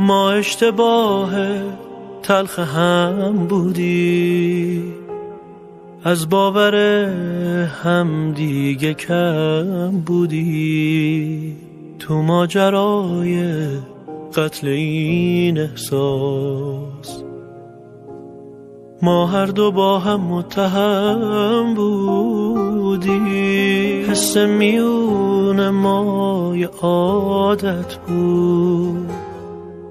ما اشتباه تلخ هم بودی، از باور هم دیگه کم بودی. تو ماجرای قتل این احساس ما هر دو با هم متهم بودی. حس میون ما یه عادت بود،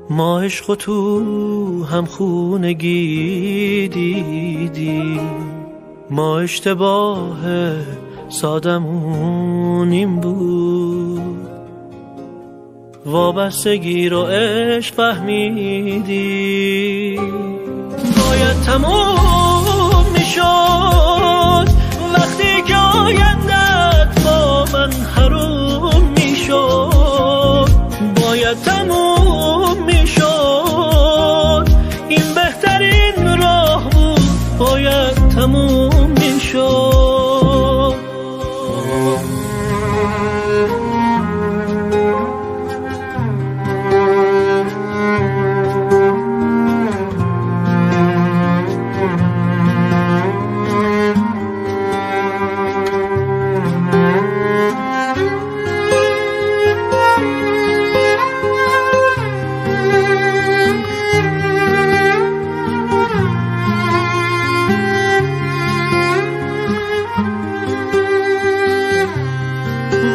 ما عشق تو هم خونگی دیدی. ما اشتباه سادمون این بود، وابستگی رو عشق فهمیدی. باید تموم میشد وقتی که آیندت با من حروم میشد. باید تموم میشد، این بهترین راه بود. باید تموم میشد.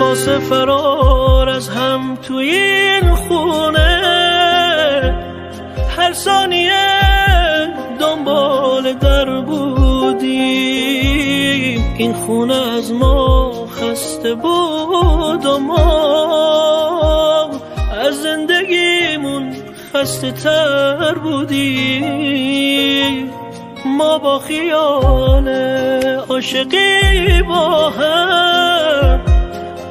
واسه فرار از هم توی این خونه هر ثانیه دنبال در بودیم. این خونه از ما خسته بود و ما از زندگیمون خسته تر بودیم. ما با خیال عاشقی با هم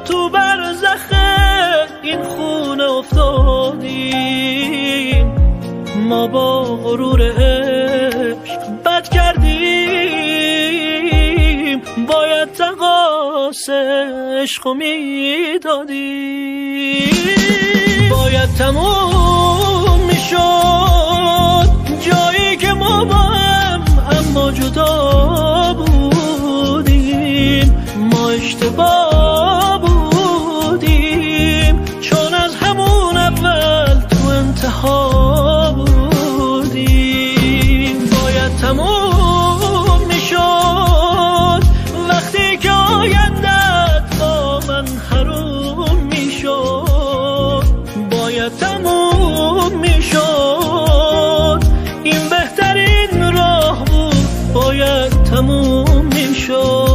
تو برزخ این خونه افتادیم. ما با غرور عشق بد کردیم، باید تقاص عشق میدادیم. باید تموم میشد جایی که ما با هم اما جدا بودیم. ما اشتباه بودیم چون از همون اول تو انتها بودیم. باید تموم میشد وقتی که آیندت با من حروم میشد. باید تموم میشد، این بهترین راه بود. باید تموم میشد.